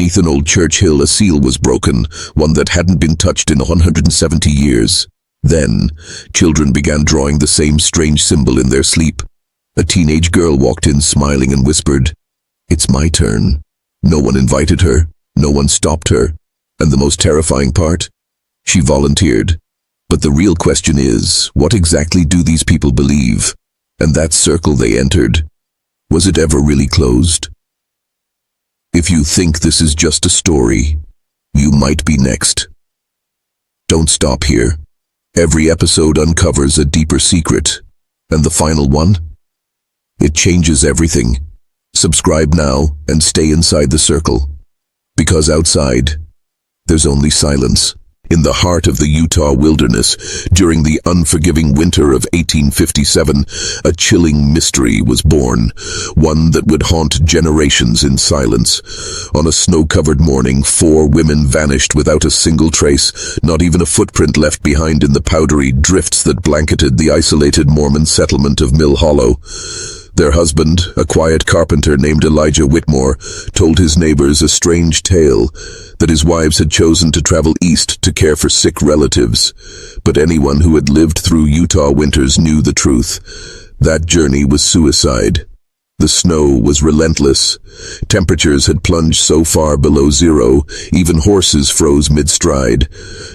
Beneath an old church hill, a seal was broken, one that hadn't been touched in 170 years. Then, children began drawing the same strange symbol in their sleep. A teenage girl walked in smiling and whispered, "It's my turn." No one invited her, no one stopped her, and the most terrifying part? She volunteered. But the real question is, what exactly do these people believe? And that circle they entered, was it ever really closed? If you think this is just a story, you might be next. Don't stop here. Every episode uncovers a deeper secret. And the final one? It changes everything. Subscribe now and stay inside the circle. Because outside, there's only silence. In the heart of the Utah wilderness, during the unforgiving winter of 1857, a chilling mystery was born, one that would haunt generations in silence. On a snow-covered morning, 4 women vanished without a single trace, not even a footprint left behind in the powdery drifts that blanketed the isolated Mormon settlement of Mill Hollow. Their husband, a quiet carpenter named Elijah Whitmore, told his neighbors a strange tale, that his wives had chosen to travel east to care for sick relatives. But anyone who had lived through Utah winters knew the truth. That journey was suicide. The snow was relentless. Temperatures had plunged so far below zero, even horses froze mid-stride.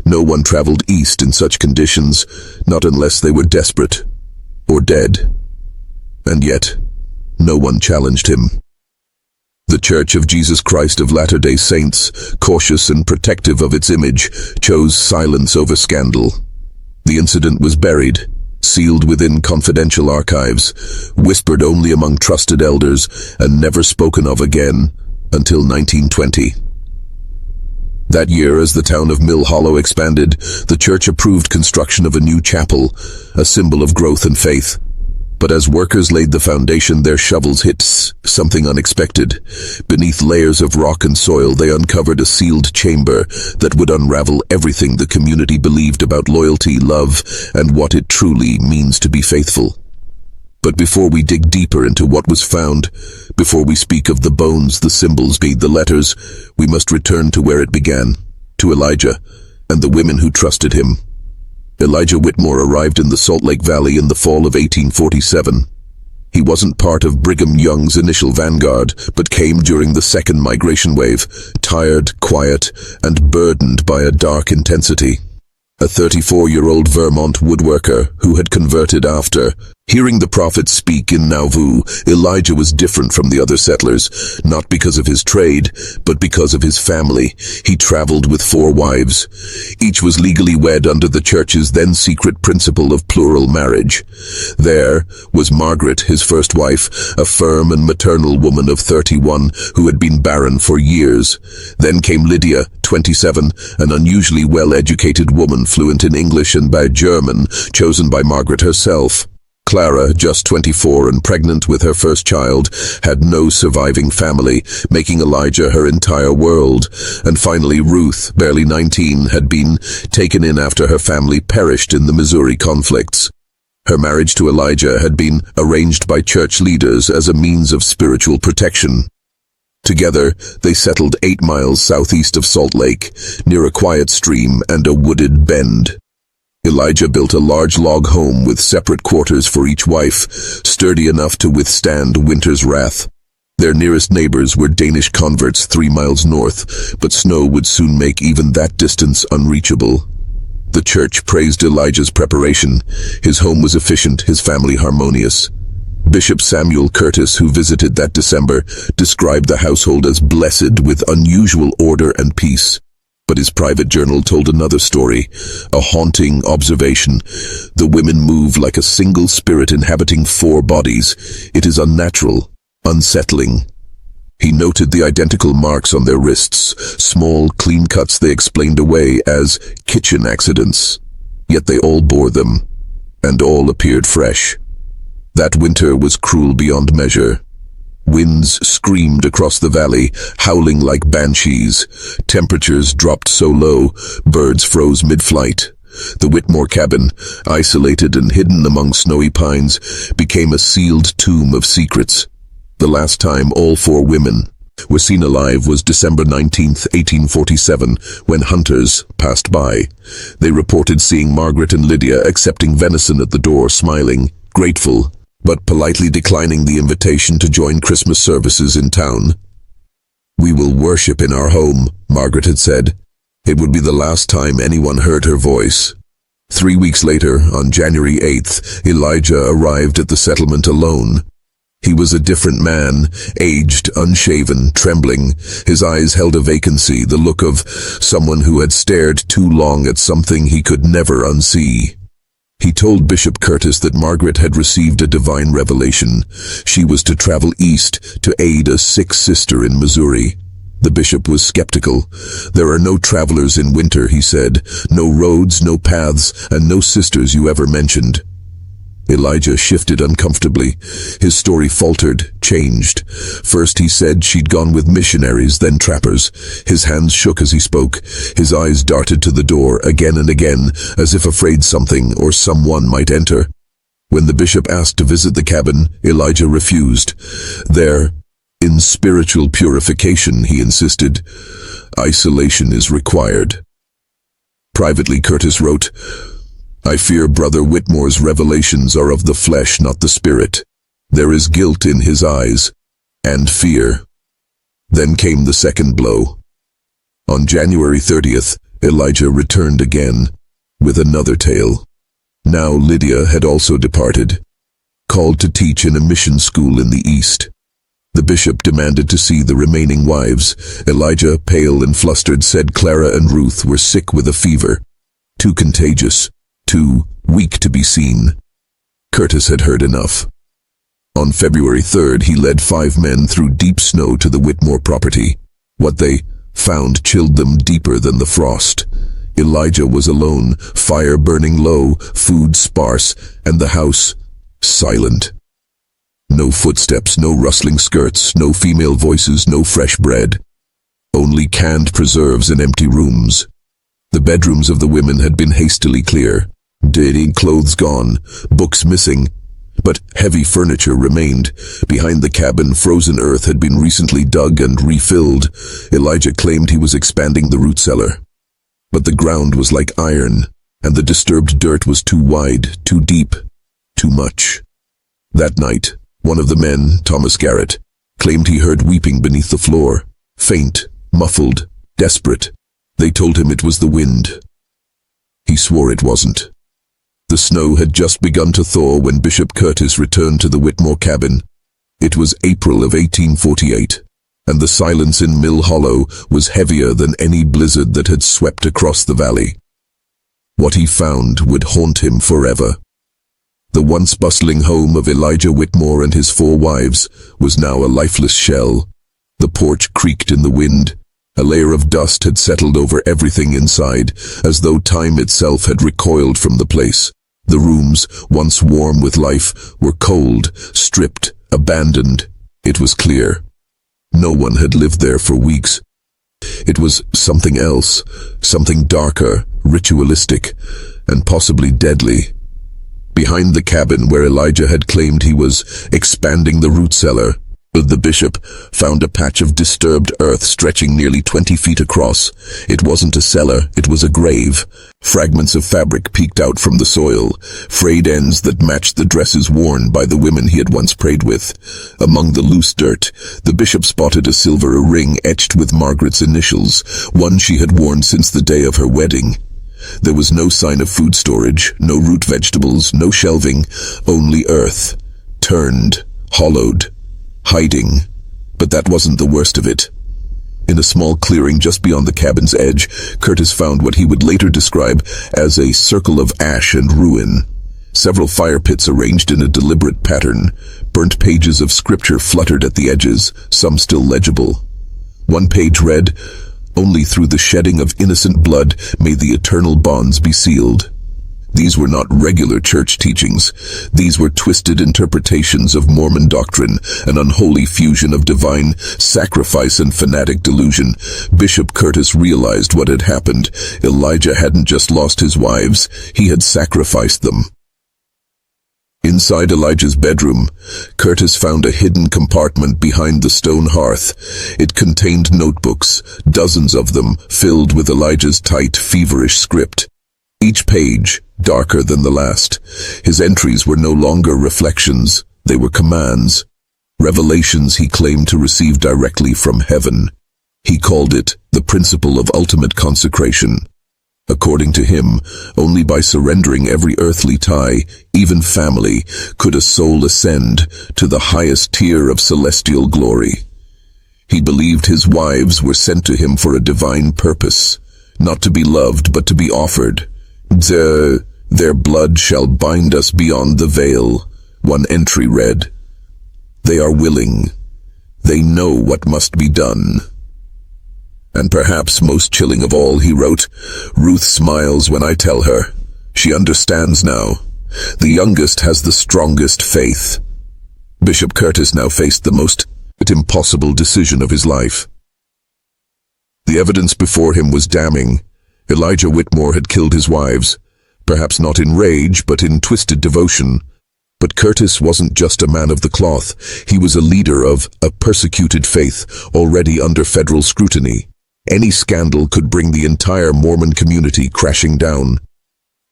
No one traveled east in such conditions, not unless they were desperate or dead. And yet, no one challenged him. The Church of Jesus Christ of Latter-day Saints, cautious and protective of its image, chose silence over scandal. The incident was buried, sealed within confidential archives, whispered only among trusted elders, and never spoken of again until 1920. That year, as the town of Mill Hollow expanded, the church approved construction of a new chapel, a symbol of growth and faith. But as workers laid the foundation, their shovels hit something unexpected. Beneath layers of rock and soil, they uncovered a sealed chamber that would unravel everything the community believed about loyalty, love, and what it truly means to be faithful. But before we dig deeper into what was found, before we speak of the bones, the symbols, the letters, we must return to where it began, to Elijah and the women who trusted him. Elijah Whitmore arrived in the Salt Lake Valley in the fall of 1847. He wasn't part of Brigham Young's initial vanguard, but came during the second migration wave, tired, quiet, and burdened by a dark intensity. A 34-year-old Vermont woodworker who had converted after hearing the prophets speak in Nauvoo, Elijah was different from the other settlers, not because of his trade, but because of his family. He traveled with 4 wives. Each was legally wed under the church's then-secret principle of plural marriage. There was Margaret, his first wife, a firm and maternal woman of 31 who had been barren for years. Then came Lydia, 27, an unusually well-educated woman fluent in English and bad German, chosen by Margaret herself. Clara, just 24 and pregnant with her first child, had no surviving family, making Elijah her entire world. And finally Ruth, barely 19, had been taken in after her family perished in the Missouri conflicts. Her marriage to Elijah had been arranged by church leaders as a means of spiritual protection. Together, they settled 8 miles southeast of Salt Lake, near a quiet stream and a wooded bend. Elijah built a large log home with separate quarters for each wife, sturdy enough to withstand winter's wrath. Their nearest neighbors were Danish converts 3 miles north, but snow would soon make even that distance unreachable. The church praised Elijah's preparation. His home was efficient, his family harmonious. Bishop Samuel Curtis, who visited that December, described the household as blessed with unusual order and peace. But his private journal told another story, a haunting observation. The women move like a single spirit inhabiting 4 bodies. It is unnatural, unsettling. He noted the identical marks on their wrists, small, clean cuts they explained away as kitchen accidents. Yet they all bore them, and all appeared fresh. That winter was cruel beyond measure. Winds screamed across the valley, howling like banshees. Temperatures dropped so low, birds froze mid-flight. The Whitmore cabin, isolated and hidden among snowy pines, became a sealed tomb of secrets. The last time all 4 women, Was seen alive was December 19th, 1847, when hunters passed by. They reported seeing Margaret and Lydia accepting venison at the door, smiling, grateful, but politely declining the invitation to join Christmas services in town. "We will worship in our home," Margaret had said. It would be the last time anyone heard her voice. 3 weeks later, on January 8th, Elijah arrived at the settlement alone. He was a different man, aged, unshaven, trembling. His eyes held a vacancy, the look of someone who had stared too long at something he could never unsee. He told Bishop Curtis that Margaret had received a divine revelation. She was to travel east to aid a sick sister in Missouri. The bishop was skeptical. "There are no travelers in winter," he said. "No roads, no paths, and no sisters you ever mentioned." Elijah shifted uncomfortably. His story faltered, changed. First he said she'd gone with missionaries, then trappers. His hands shook as he spoke. His eyes darted to the door again and again, as if afraid something or someone might enter. When the bishop asked to visit the cabin, Elijah refused. "There, in spiritual purification," he insisted, "isolation is required." Privately, Curtis wrote, "I fear Brother Whitmore's revelations are of the flesh, not the spirit. There is guilt in his eyes, and fear." Then came the second blow. On January 30th, Elijah returned again, with another tale. Now Lydia had also departed, called to teach in a mission school in the east. The bishop demanded to see the remaining wives. Elijah, pale and flustered, said Clara and Ruth were sick with a fever, too contagious, too weak to be seen. Curtis had heard enough. On February 3rd, he led 5 men through deep snow to the Whitmore property. What they found chilled them deeper than the frost. Elijah was alone, fire burning low, food sparse, and the house silent. No footsteps, no rustling skirts, no female voices, no fresh bread. Only canned preserves and empty rooms. The bedrooms of the women had been hastily cleared. Dirty clothes gone, books missing, but heavy furniture remained. Behind the cabin, frozen earth had been recently dug and refilled. Elijah claimed he was expanding the root cellar. But the ground was like iron, and the disturbed dirt was too wide, too deep, too much. That night, one of the men, Thomas Garrett, claimed he heard weeping beneath the floor, faint, muffled, desperate. They told him it was the wind. He swore it wasn't. The snow had just begun to thaw when Bishop Curtis returned to the Whitmore cabin. It was April of 1848, and the silence in Mill Hollow was heavier than any blizzard that had swept across the valley. What he found would haunt him forever. The once bustling home of Elijah Whitmore and his 4 wives was now a lifeless shell. The porch creaked in the wind. A layer of dust had settled over everything inside, as though time itself had recoiled from the place. The rooms, once warm with life, were cold, stripped, abandoned. It was clear. No one had lived there for weeks. It was something else, something darker, ritualistic, and possibly deadly. Behind the cabin where Elijah had claimed he was expanding the root cellar, the bishop found a patch of disturbed earth stretching nearly 20 feet across. It wasn't a cellar, it was a grave. Fragments of fabric peeked out from the soil, frayed ends that matched the dresses worn by the women he had once prayed with. Among the loose dirt, the bishop spotted a silver ring etched with Margaret's initials, one she had worn since the day of her wedding. There was no sign of food storage, no root vegetables, no shelving, only earth, turned, hollowed, hiding. But that wasn't the worst of it. In a small clearing just beyond the cabin's edge, Curtis found what he would later describe as a circle of ash and ruin. Several fire pits arranged in a deliberate pattern. Burnt pages of scripture fluttered at the edges, some still legible. One page read, "Only through the shedding of innocent blood may the eternal bonds be sealed." These were not regular church teachings. These were twisted interpretations of Mormon doctrine, an unholy fusion of divine sacrifice and fanatic delusion. Bishop Curtis realized what had happened. Elijah hadn't just lost his wives, he had sacrificed them. Inside Elijah's bedroom, Curtis found a hidden compartment behind the stone hearth. It contained notebooks, dozens of them, filled with Elijah's tight, feverish script. Each page, darker than the last. His entries were no longer reflections, they were commands. Revelations he claimed to receive directly from heaven. He called it the principle of ultimate consecration. According to him, only by surrendering every earthly tie, even family, could a soul ascend to the highest tier of celestial glory. He believed his wives were sent to him for a divine purpose, not to be loved but to be offered. Their blood shall bind us beyond the veil, one entry read. They are willing. They know what must be done. And perhaps most chilling of all, he wrote, Ruth smiles when I tell her. She understands now. The youngest has the strongest faith. Bishop Curtis now faced the most impossible decision of his life. The evidence before him was damning. Elijah Whitmore had killed his wives, perhaps not in rage, but in twisted devotion. But Curtis wasn't just a man of the cloth. He was a leader of a persecuted faith, already under federal scrutiny. Any scandal could bring the entire Mormon community crashing down.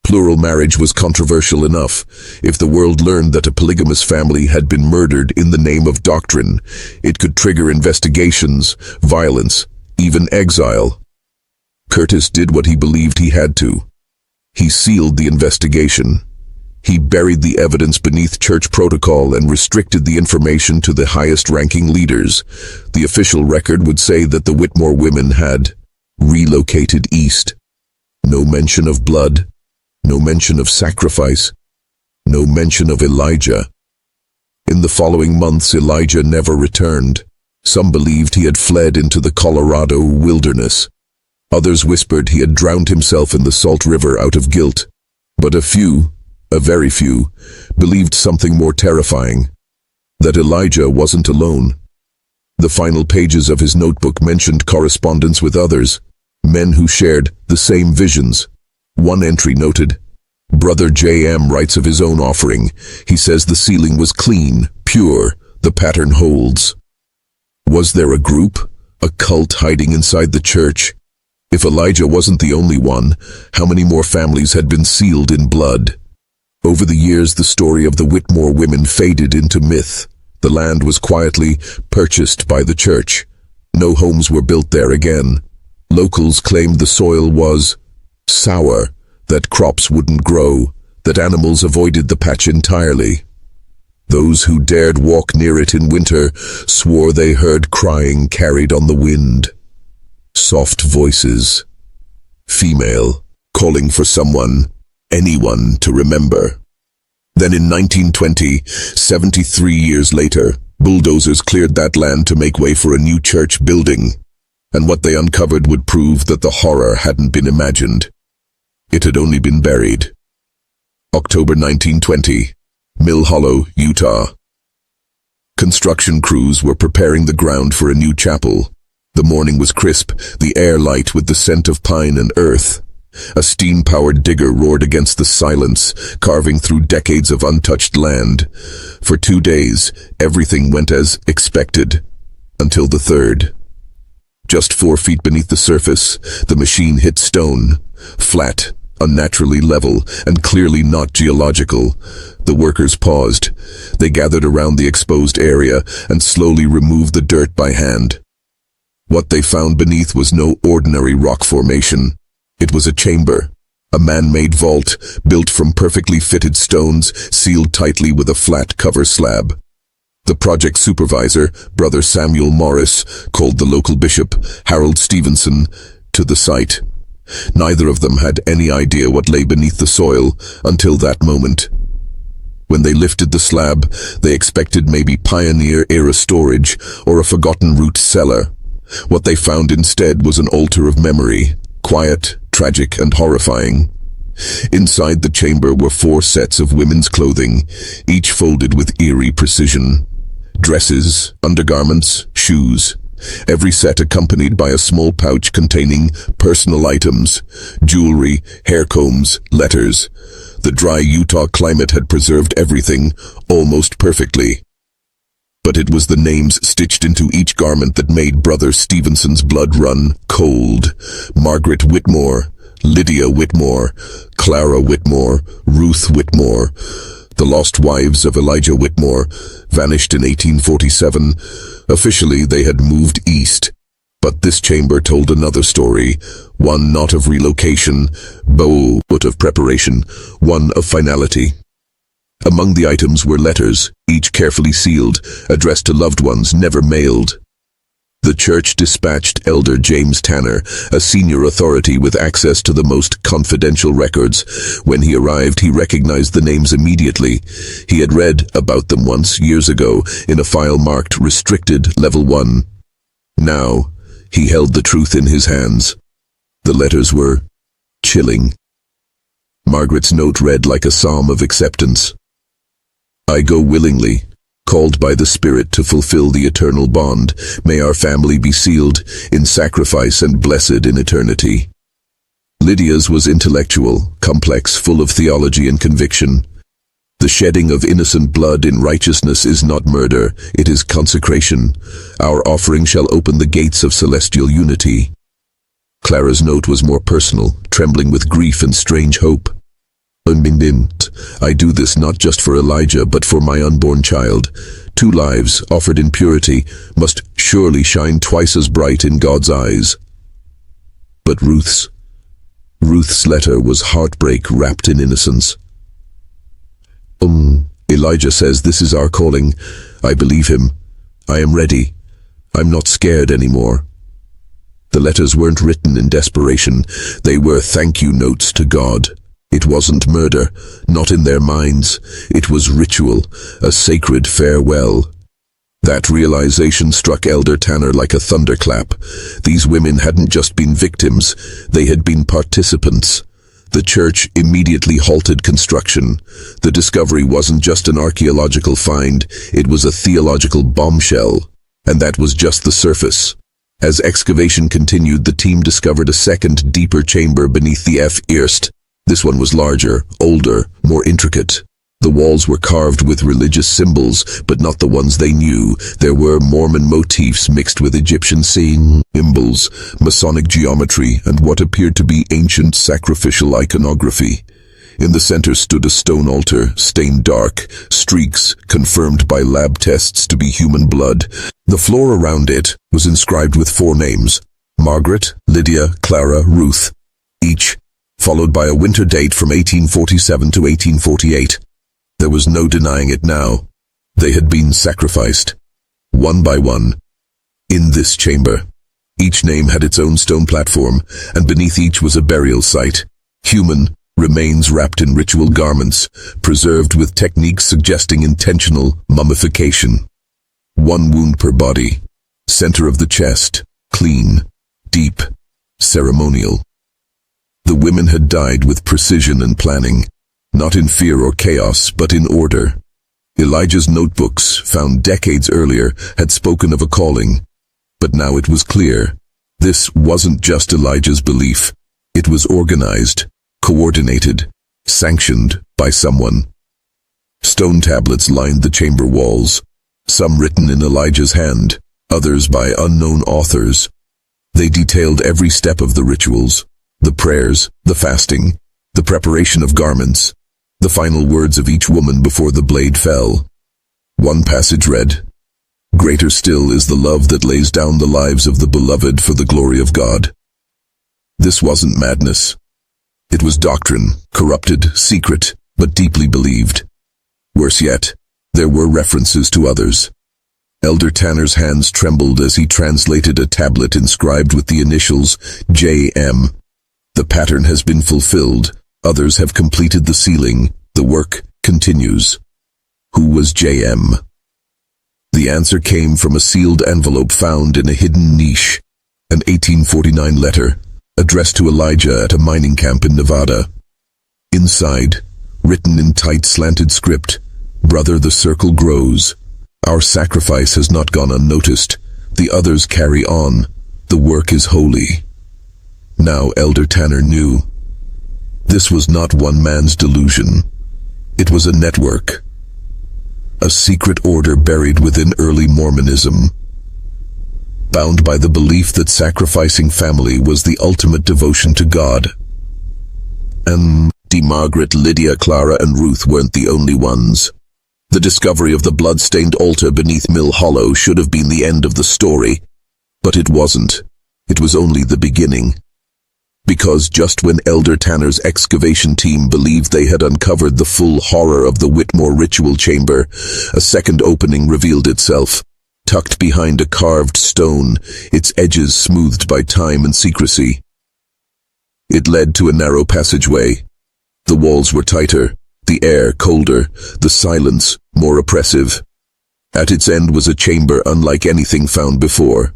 Plural marriage was controversial enough. If the world learned that a polygamous family had been murdered in the name of doctrine, it could trigger investigations, violence, even exile. Curtis did what he believed he had to. He sealed the investigation. He buried the evidence beneath church protocol and restricted the information to the highest-ranking leaders. The official record would say that the Whitmore women had relocated east. No mention of blood, no mention of sacrifice, no mention of Elijah. In the following months, Elijah never returned. Some believed he had fled into the Colorado wilderness. Others whispered he had drowned himself in the Salt River out of guilt. But a very few, believed something more terrifying, that Elijah wasn't alone. The final pages of his notebook mentioned correspondence with others, men who shared the same visions. One entry noted, Brother J.M. writes of his own offering. He says the ceiling was clean, pure, the pattern holds. Was there a group, a cult hiding inside the church? If Elijah wasn't the only one, how many more families had been sealed in blood? Over the years, the story of the Whitmore women faded into myth. The land was quietly purchased by the church. No homes were built there again. Locals claimed the soil was sour, that crops wouldn't grow, that animals avoided the patch entirely. Those who dared walk near it in winter swore they heard crying carried on the wind. Soft voices. Female, calling for someone, anyone to remember. Then in 1920, 73 years later, bulldozers cleared that land to make way for a new church building. And what they uncovered would prove that the horror hadn't been imagined. It had only been buried. October 1920, Mill Hollow, Utah. Construction crews were preparing the ground for a new chapel. The morning was crisp, the air light with the scent of pine and earth. A steam-powered digger roared against the silence, carving through decades of untouched land. For 2 days, everything went as expected, until the third. Just 4 feet beneath the surface, the machine hit stone, flat, unnaturally level, and clearly not geological. The workers paused. They gathered around the exposed area and slowly removed the dirt by hand. What they found beneath was no ordinary rock formation. It was a chamber, a man-made vault built from perfectly fitted stones, sealed tightly with a flat cover slab. The project supervisor, Brother Samuel Morris, called the local bishop, Harold Stevenson, to the site. Neither of them had any idea what lay beneath the soil until that moment. When they lifted the slab, they expected maybe pioneer-era storage or a forgotten root cellar. What they found instead was an altar of memory, quiet, tragic, and horrifying. Inside the chamber were 4 sets of women's clothing, each folded with eerie precision. Dresses, undergarments, shoes. Every set accompanied by a small pouch containing personal items, jewelry, hair combs, letters. The dry Utah climate had preserved everything almost perfectly. But it was the names stitched into each garment that made Brother Stevenson's blood run cold. Margaret Whitmore, Lydia Whitmore, Clara Whitmore, Ruth Whitmore, the lost wives of Elijah Whitmore, vanished in 1847. Officially, they had moved east. But this chamber told another story, one not of relocation, but of preparation, one of finality. Among the items were letters, each carefully sealed, addressed to loved ones never mailed. The church dispatched Elder James Tanner, a senior authority with access to the most confidential records. When he arrived, he recognized the names immediately. He had read about them once, years ago, in a file marked Restricted Level 1. Now, he held the truth in his hands. The letters were chilling. Margaret's note read like a psalm of acceptance. I go willingly, called by the Spirit to fulfill the eternal bond. May our family be sealed in sacrifice and blessed in eternity. Lydia's was intellectual, complex, full of theology and conviction. The shedding of innocent blood in righteousness is not murder, it is consecration. Our offering shall open the gates of celestial unity. Clara's note was more personal, trembling with grief and strange hope. I do this not just for Elijah, but for my unborn child. 2 lives, offered in purity, must surely shine twice as bright in God's eyes. But Ruth's letter was heartbreak wrapped in innocence. Elijah says this is our calling. I believe him. I am ready. I'm not scared anymore. The letters weren't written in desperation. They were thank you notes to God. It wasn't murder, not in their minds. It was ritual, a sacred farewell. That realization struck Elder Tanner like a thunderclap. These women hadn't just been victims, they had been participants. The church immediately halted construction. The discovery wasn't just an archaeological find, it was a theological bombshell. And that was just the surface. As excavation continued, the team discovered a second, deeper chamber beneath the eerie. This one was larger, older, more intricate. The walls were carved with religious symbols, but not the ones they knew. There were Mormon motifs mixed with Egyptian symbols, Masonic geometry, and what appeared to be ancient sacrificial iconography. In the center stood a stone altar, stained dark, streaks confirmed by lab tests to be human blood. The floor around it was inscribed with 4 names: Margaret, Lydia, Clara, Ruth, each followed by a winter date from 1847 to 1848. There was no denying it now. They had been sacrificed, one by one, in this chamber. Each name had its own stone platform, and beneath each was a burial site. Human remains wrapped in ritual garments, preserved with techniques suggesting intentional mummification. 1 wound per body, center of the chest, clean, deep, ceremonial. The women had died with precision and planning, not in fear or chaos, but in order. Elijah's notebooks, found decades earlier, had spoken of a calling. But now it was clear. This wasn't just Elijah's belief. It was organized, coordinated, sanctioned by someone. Stone tablets lined the chamber walls, some written in Elijah's hand, others by unknown authors. They detailed every step of the rituals, the prayers, the fasting, the preparation of garments, the final words of each woman before the blade fell. One passage read, "Greater still is the love that lays down the lives of the beloved for the glory of God." This wasn't madness. It was doctrine, corrupted, secret, but deeply believed. Worse yet, there were references to others. Elder Tanner's hands trembled as he translated a tablet inscribed with the initials J.M. The pattern has been fulfilled. Others have completed the sealing. The work continues. Who was J.M.? The answer came from a sealed envelope found in a hidden niche. An 1849 letter, addressed to Elijah at a mining camp in Nevada. Inside, written in tight slanted script, "Brother, the circle grows. Our sacrifice has not gone unnoticed. The others carry on. The work is holy." Now Elder Tanner knew. This was not one man's delusion. It was a network. A secret order buried within early Mormonism, bound by the belief that sacrificing family was the ultimate devotion to God. And Margaret, Lydia, Clara, and Ruth weren't the only ones. The discovery of the blood-stained altar beneath Mill Hollow should have been the end of the story, but it wasn't. It was only the beginning. Because just when Elder Tanner's excavation team believed they had uncovered the full horror of the Whitmore ritual chamber, a second opening revealed itself, tucked behind a carved stone, its edges smoothed by time and secrecy. It led to a narrow passageway. The walls were tighter, the air colder, the silence more oppressive. At its end was a chamber unlike anything found before.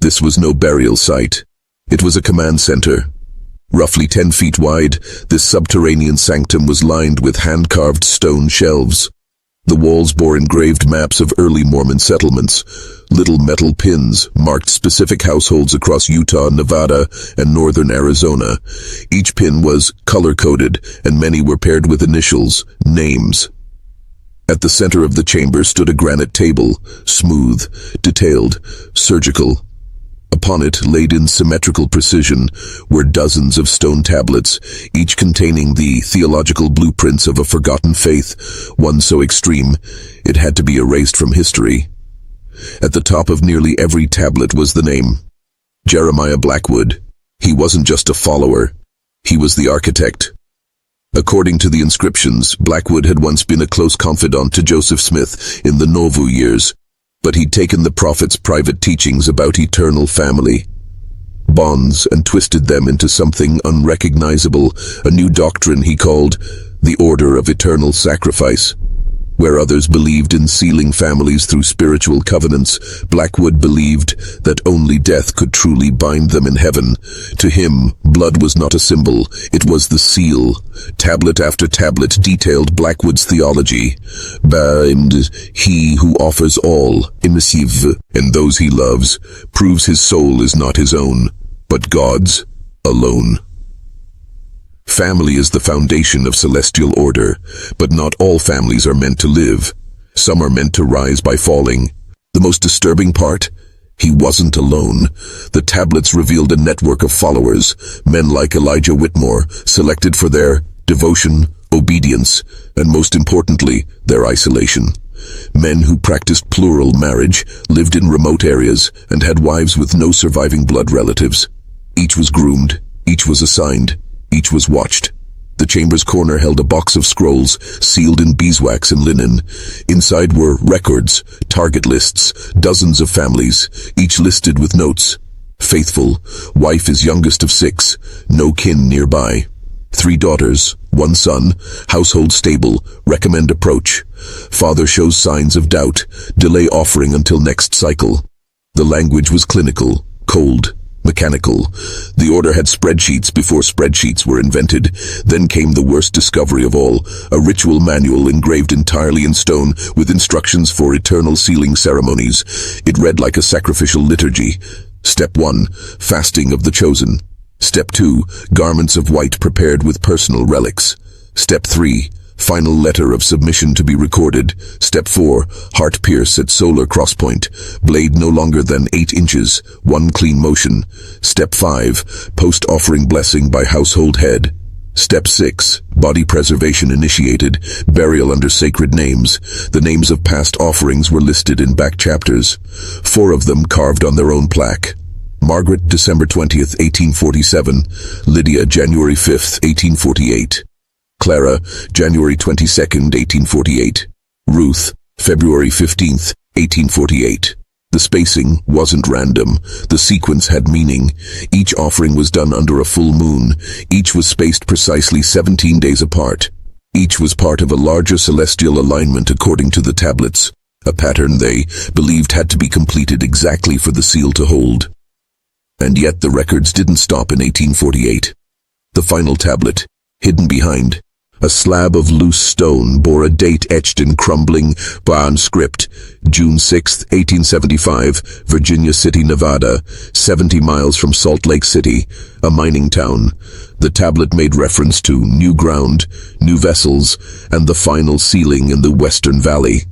This was no burial site. It was a command center. Roughly 10 feet wide, this subterranean sanctum was lined with hand-carved stone shelves. The walls bore engraved maps of early Mormon settlements. Little metal pins marked specific households across Utah, Nevada, and northern Arizona. Each pin was color-coded, and many were paired with initials, names. At the center of the chamber stood a granite table, smooth, detailed, surgical. Upon it, laid in symmetrical precision, were dozens of stone tablets, each containing the theological blueprints of a forgotten faith, one so extreme it had to be erased from history. At the top of nearly every tablet was the name, Jeremiah Blackwood. He wasn't just a follower, he was the architect. According to the inscriptions, Blackwood had once been a close confidant to Joseph Smith in the Nauvoo years, but he'd taken the prophet's private teachings about eternal family bonds and twisted them into something unrecognizable, a new doctrine he called the Order of Eternal Sacrifice. Where others believed in sealing families through spiritual covenants, Blackwood believed that only death could truly bind them in heaven. To him, blood was not a symbol, it was the seal. Tablet after tablet detailed Blackwood's theology. Bind he who offers all, emissive, and those he loves, proves his soul is not his own, but God's alone. Family is the foundation of celestial order, but not all families are meant to live. Some are meant to rise by falling. The most disturbing part? He wasn't alone. The tablets revealed a network of followers, men like Elijah Whitmore, selected for their devotion, obedience, and most importantly, their isolation. Men who practiced plural marriage, lived in remote areas, and had wives with no surviving blood relatives. Each was groomed, each was assigned, each was watched. The chamber's corner held a box of scrolls, sealed in beeswax and linen. Inside were records, target lists, dozens of families, each listed with notes. Faithful, wife is youngest of 6, no kin nearby. 3 daughters, 1 son, household stable, recommend approach. Father shows signs of doubt, delay offering until next cycle. The language was clinical, cold, mechanical. The order had spreadsheets before spreadsheets were invented. Then came the worst discovery of all, a ritual manual engraved entirely in stone with instructions for eternal sealing ceremonies. It read like a sacrificial liturgy. Step 1, fasting of the chosen. Step 2, garments of white prepared with personal relics. Step 3, final letter of submission to be recorded. Step 4, heart pierce at solar crosspoint, blade no longer than 8 inches, 1 clean motion. Step 5, post-offering blessing by household head. Step 6, body preservation initiated, burial under sacred names. The names of past offerings were listed in back chapters, 4 of them carved on their own plaque. Margaret, December 20th, 1847. Lydia, January 5th, 1848. Clara, January 22nd, 1848. Ruth, February 15th, 1848. The spacing wasn't random. The sequence had meaning. Each offering was done under a full moon. Each was spaced precisely 17 days apart. Each was part of a larger celestial alignment according to the tablets, a pattern they believed had to be completed exactly for the seal to hold. And yet the records didn't stop in 1848. The final tablet, hidden behind A slab of loose stone bore a date etched in crumbling brown script, June 6, 1875, Virginia City, Nevada, 70 miles from Salt Lake City, a mining town. The tablet made reference to new ground, new vessels, and the final sealing in the Western Valley.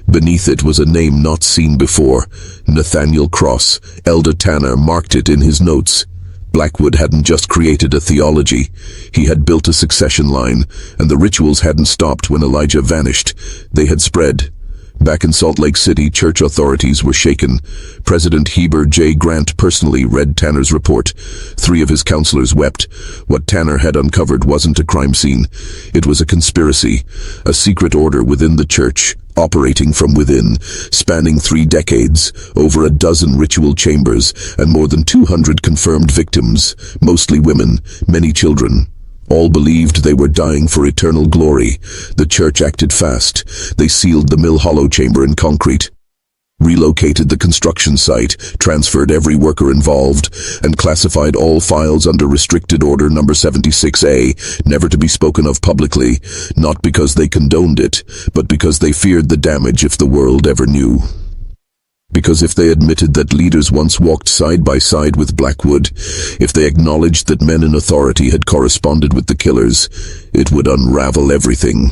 Beneath it was a name not seen before, Nathaniel Cross. Elder Tanner marked it in his notes. Blackwood hadn't just created a theology, he had built a succession line, and the rituals hadn't stopped when Elijah vanished. They had spread. Back in Salt Lake City, church authorities were shaken. President Heber J. Grant personally read Tanner's report. 3 of his counselors wept. What Tanner had uncovered wasn't a crime scene. It was a conspiracy, a secret order within the church, operating from within, spanning 3 decades, over a dozen ritual chambers, and more than 200 confirmed victims, mostly women, many children. All believed they were dying for eternal glory. The church acted fast. They sealed the Mill Hollow chamber in concrete, relocated the construction site, transferred every worker involved, and classified all files under Restricted Order Number 76A, never to be spoken of publicly, not because they condoned it, but because they feared the damage if the world ever knew. Because if they admitted that leaders once walked side by side with Blackwood, if they acknowledged that men in authority had corresponded with the killers, it would unravel everything.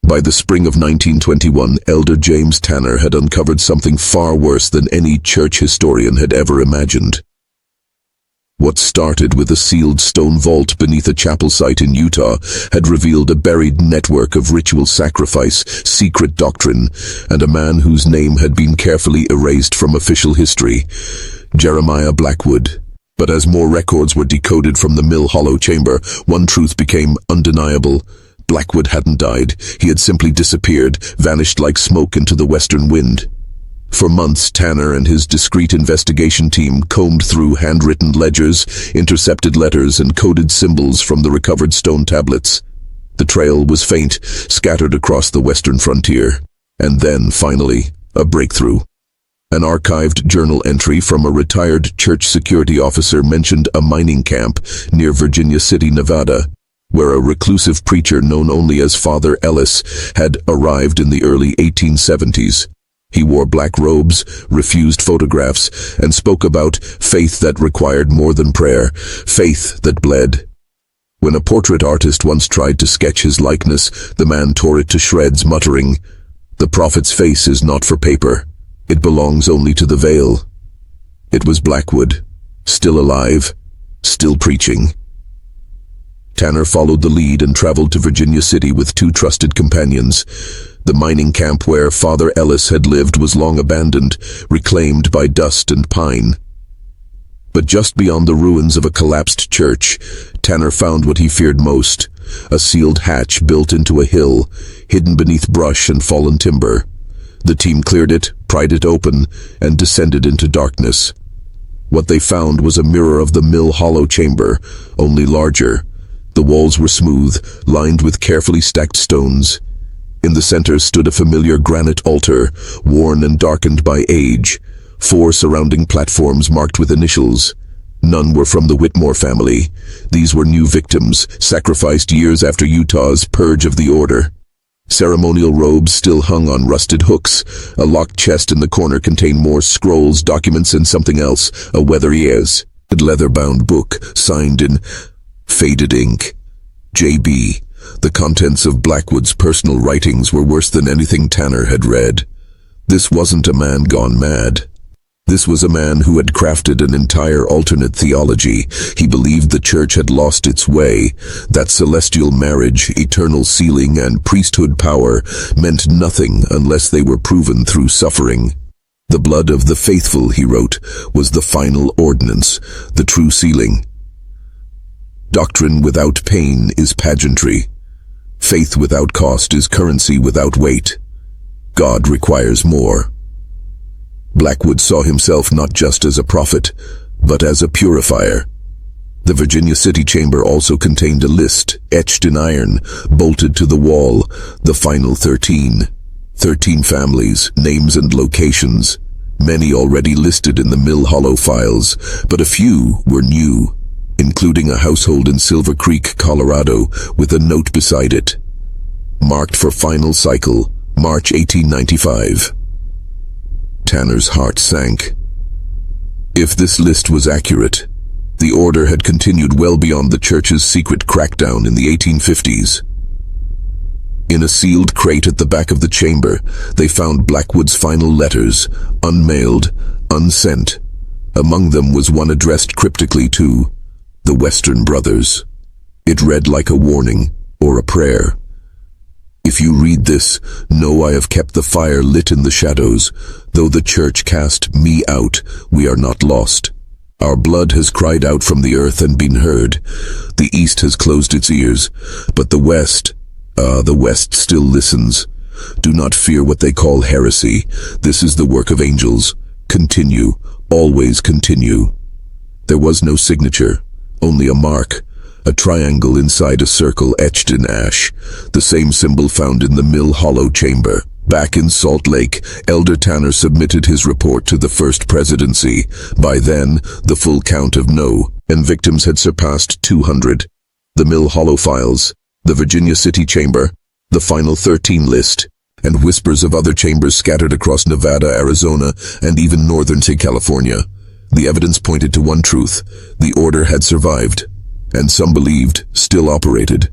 By the spring of 1921, Elder James Tanner had uncovered something far worse than any church historian had ever imagined. What started with a sealed stone vault beneath a chapel site in Utah had revealed a buried network of ritual sacrifice, secret doctrine, and a man whose name had been carefully erased from official history, Jeremiah Blackwood. But as more records were decoded from the Mill Hollow chamber, one truth became undeniable. Blackwood hadn't died. He had simply disappeared, vanished like smoke into the western wind. For months, Tanner and his discreet investigation team combed through handwritten ledgers, intercepted letters, and coded symbols from the recovered stone tablets. The trail was faint, scattered across the western frontier. And then, finally, a breakthrough. An archived journal entry from a retired church security officer mentioned a mining camp near Virginia City, Nevada, where a reclusive preacher known only as Father Ellis had arrived in the early 1870s. He wore black robes, refused photographs, and spoke about faith that required more than prayer, faith that bled. When a portrait artist once tried to sketch his likeness, the man tore it to shreds, muttering, "The prophet's face is not for paper. It belongs only to the veil." It was Blackwood, still alive, still preaching. Tanner followed the lead and traveled to Virginia City with 2 trusted companions. The mining camp where Father Ellis had lived was long abandoned, reclaimed by dust and pine. But just beyond the ruins of a collapsed church, Tanner found what he feared most, a sealed hatch built into a hill, hidden beneath brush and fallen timber. The team cleared it, pried it open, and descended into darkness. What they found was a mirror of the Mill Hollow chamber, only larger. The walls were smooth, lined with carefully stacked stones. In the center stood a familiar granite altar, worn and darkened by age. 4 surrounding platforms marked with initials. None were from the Whitmore family. These were new victims, sacrificed years after Utah's purge of the order. Ceremonial robes still hung on rusted hooks. A locked chest in the corner contained more scrolls, documents, and something else, a weather-ears, leather-bound book, signed in faded ink. J.B. The contents of Blackwood's personal writings were worse than anything Tanner had read. This wasn't a man gone mad. This was a man who had crafted an entire alternate theology. He believed the church had lost its way, that celestial marriage, eternal sealing, and priesthood power meant nothing unless they were proven through suffering. The blood of the faithful, he wrote, was the final ordinance, the true sealing. Doctrine without pain is pageantry. Faith without cost is currency without weight. God requires more. Blackwood saw himself not just as a prophet, but as a purifier. The Virginia City chamber also contained a list, etched in iron, bolted to the wall, the final 13. 13 families, names and locations, many already listed in the Mill Hollow files, but a few were new. including a household in Silver Creek, Colorado, with a note beside it. Marked for final cycle, March 1895. Tanner's heart sank. If this list was accurate, the order had continued well beyond the church's secret crackdown in the 1850s. In a sealed crate at the back of the chamber, they found Blackwood's final letters, unmailed, unsent. Among them was one addressed cryptically to the Western Brothers. It read like a warning or a prayer. If you read this, know I have kept the fire lit in the shadows. Though the church cast me out, we are not lost. Our blood has cried out from the earth and been heard. The East has closed its ears, but the West still listens. Do not fear what they call heresy. This is the work of angels. Continue, always continue. There was no signature, only a mark, a triangle inside a circle etched in ash, the same symbol found in the Mill Hollow chamber. Back in Salt Lake, Elder Tanner submitted his report to the First Presidency. By then, the full count of and victims had surpassed 200. The Mill Hollow files, the Virginia City chamber, the final 13 list, and whispers of other chambers scattered across Nevada, Arizona, and even northern California. The evidence pointed to one truth: the order had survived, and some believed still operated.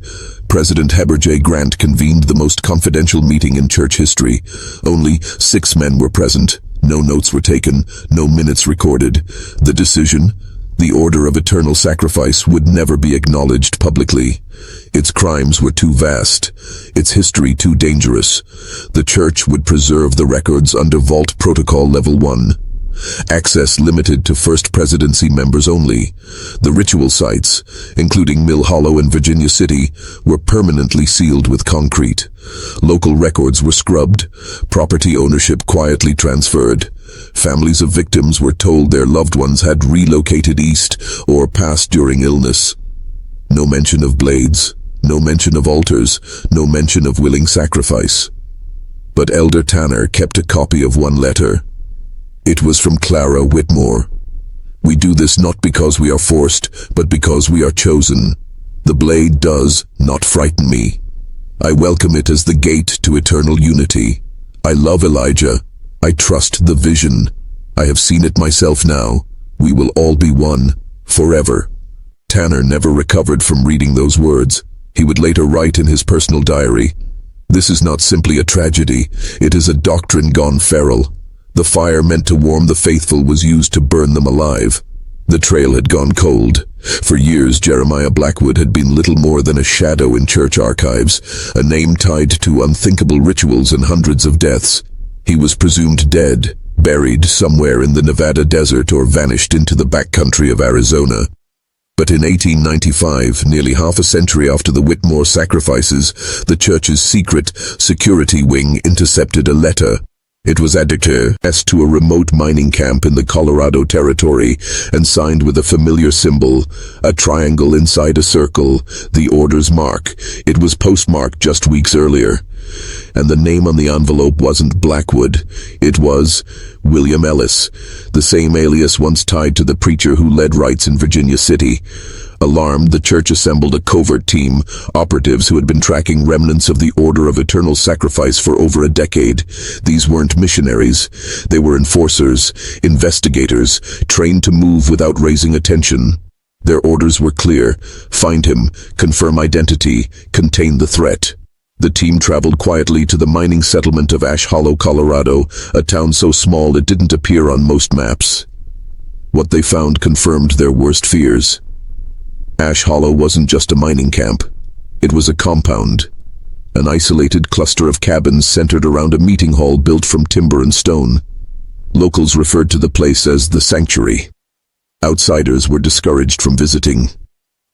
President Heber J. Grant convened the most confidential meeting in church history. Only 6 men were present. No notes were taken, no minutes recorded. The decision: the order of eternal sacrifice would never be acknowledged publicly. Its crimes were too vast, its history too dangerous. The church would preserve the records under Vault Protocol Level 1. Access limited to First Presidency members only. The ritual sites, including Mill Hollow and Virginia City, were permanently sealed with concrete. Local records were scrubbed, property ownership quietly transferred. Families of victims were told their loved ones had relocated east or passed during illness. No mention of blades, no mention of altars, no mention of willing sacrifice. But Elder Tanner kept a copy of one letter. It was from Clara Whitmore. We do this not because we are forced, but because we are chosen. The blade does not frighten me. I welcome it as the gate to eternal unity. I love Elijah. I trust the vision. I have seen it myself now. We will all be one, forever. Tanner never recovered from reading those words. He would later write in his personal diary, "This is not simply a tragedy. It is a doctrine gone feral. The fire meant to warm the faithful was used to burn them alive." The trail had gone cold. For years, Jeremiah Blackwood had been little more than a shadow in church archives, a name tied to unthinkable rituals and hundreds of deaths. He was presumed dead, buried somewhere in the Nevada desert or vanished into the backcountry of Arizona. But in 1895, nearly half a century after the Whitmore sacrifices, the church's secret security wing intercepted a letter. It was addressed to a remote mining camp in the Colorado Territory and signed with a familiar symbol, a triangle inside a circle, the order's mark. It was postmarked just weeks earlier. And the name on the envelope wasn't Blackwood. It was William Ellis, the same alias once tied to the preacher who led rites in Virginia City. Alarmed, the church assembled a covert team, operatives who had been tracking remnants of the Order of Eternal Sacrifice for over a decade. These weren't missionaries. They were enforcers, investigators, trained to move without raising attention. Their orders were clear: find him, confirm identity, contain the threat. The team traveled quietly to the mining settlement of Ash Hollow, Colorado, a town so small it didn't appear on most maps. What they found confirmed their worst fears. Ash Hollow wasn't just a mining camp. It was a compound, an isolated cluster of cabins centered around a meeting hall built from timber and stone. Locals referred to the place as the sanctuary. Outsiders were discouraged from visiting.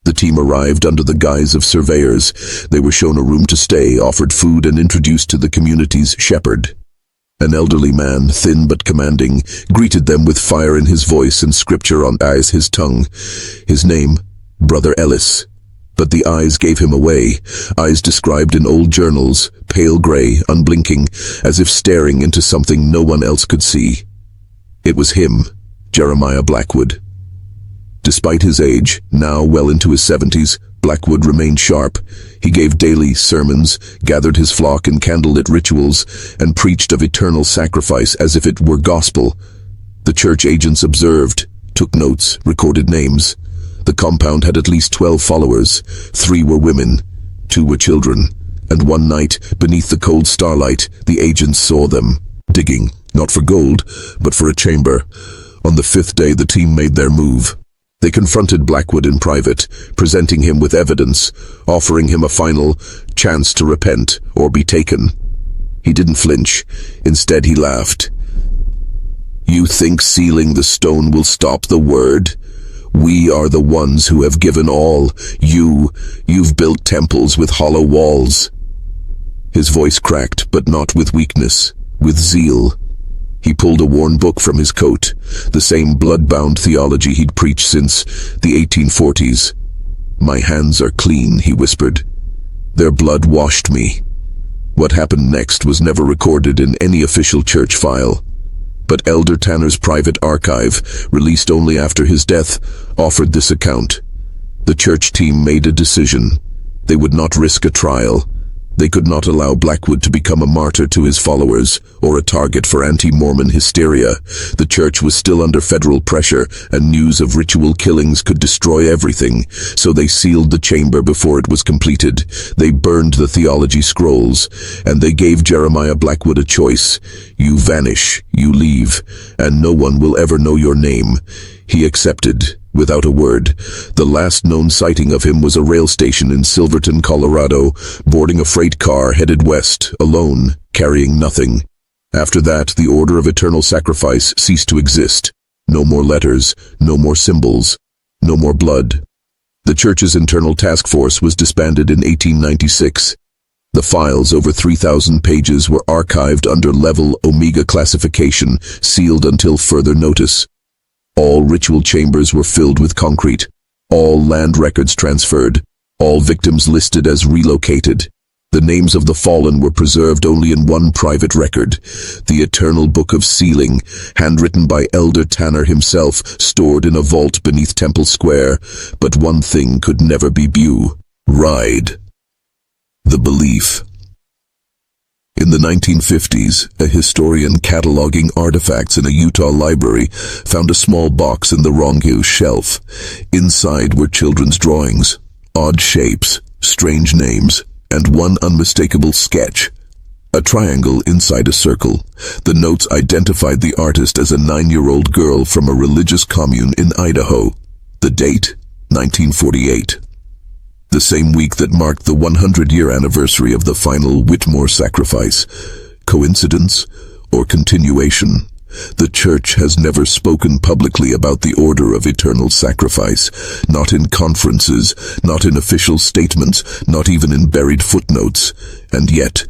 The team arrived under the guise of surveyors. They were shown a room to stay, offered food, and introduced to the community's shepherd. An elderly man, thin but commanding, greeted them with fire in his voice and scripture on his tongue. His name, Brother Ellis. But the eyes gave him away, eyes described in old journals, pale gray, unblinking, as if staring into something no one else could see. It was him, Jeremiah Blackwood. Despite his age, now well into his 70s, Blackwood remained sharp. He gave daily sermons, gathered his flock in candlelit rituals, and preached of eternal sacrifice as if it were gospel. The church agents observed, took notes, recorded names. The compound had at least 12 followers. 3 were women, 2 were children, and one night, beneath the cold starlight, the agents saw them, digging, not for gold, but for a chamber. On the 5th day, the team made their move. They confronted Blackwood in private, presenting him with evidence, offering him a final chance to repent or be taken. He didn't flinch. Instead, he laughed. "You think sealing the stone will stop the word? We are the ones who have given all. You've built temples with hollow walls." His voice cracked, but not with weakness, with zeal. He pulled a worn book from his coat, the same blood-bound theology he'd preached since the 1840s. "My hands are clean," he whispered. "Their blood washed me." What happened next was never recorded in any official church file. But Elder Tanner's private archive, released only after his death, offered this account. The church team made a decision. They would not risk a trial. They could not allow Blackwood to become a martyr to his followers, or a target for anti-Mormon hysteria. The church was still under federal pressure, and news of ritual killings could destroy everything, so they sealed the chamber before it was completed. They burned the theology scrolls, and they gave Jeremiah Blackwood a choice. You vanish, you leave, and no one will ever know your name. He accepted, without a word. The last known sighting of him was a rail station in Silverton, Colorado, boarding a freight car headed west, alone, carrying nothing. After that, the order of eternal sacrifice ceased to exist. No more letters, no more symbols, no more blood. The church's internal task force was disbanded in 1896. The files, over 3,000 pages, were archived under Level Omega classification, sealed until further notice. All ritual chambers were filled with concrete, all land records transferred, all victims listed as relocated. The names of the fallen were preserved only in one private record, the Eternal Book of Sealing, handwritten by Elder Tanner himself, stored in a vault beneath Temple Square. But one thing could never be buried: the belief. In the 1950s, a historian cataloging artifacts in a Utah library found a small box in the wrong shelf. Inside were children's drawings, odd shapes, strange names, and one unmistakable sketch. A triangle inside a circle. The notes identified the artist as a 9-year-old girl from a religious commune in Idaho. The date, 1948. The same week that marked the 100-year anniversary of the final Whitmore sacrifice. Coincidence or continuation? The church has never spoken publicly about the order of eternal sacrifice, not in conferences, not in official statements, not even in buried footnotes. And yet,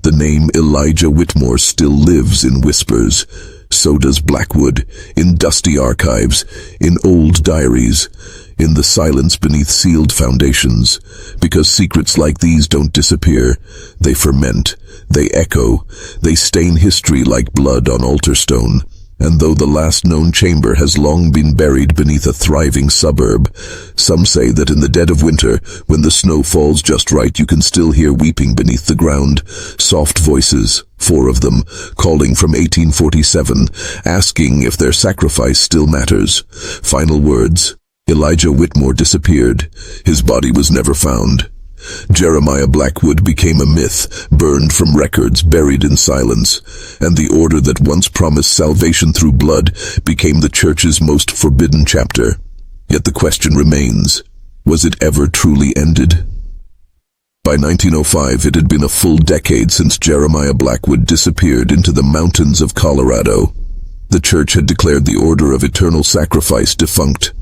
the name Elijah Whitmore still lives in whispers. So does Blackwood, in dusty archives, in old diaries, in the silence beneath sealed foundations. Because secrets like these don't disappear. They ferment, they echo, they stain history like blood on altar stone. And though the last known chamber has long been buried beneath a thriving suburb, some say that in the dead of winter, when the snow falls just right, you can still hear weeping beneath the ground. Soft voices, 4 of them, calling from 1847, asking if their sacrifice still matters. Final words: Elijah Whitmore disappeared. His body was never found. Jeremiah Blackwood became a myth, burned from records, buried in silence, and the order that once promised salvation through blood became the church's most forbidden chapter. Yet the question remains, was it ever truly ended? By 1905, it had been a full decade since Jeremiah Blackwood disappeared into the mountains of Colorado. The church had declared the order of eternal sacrifice defunct.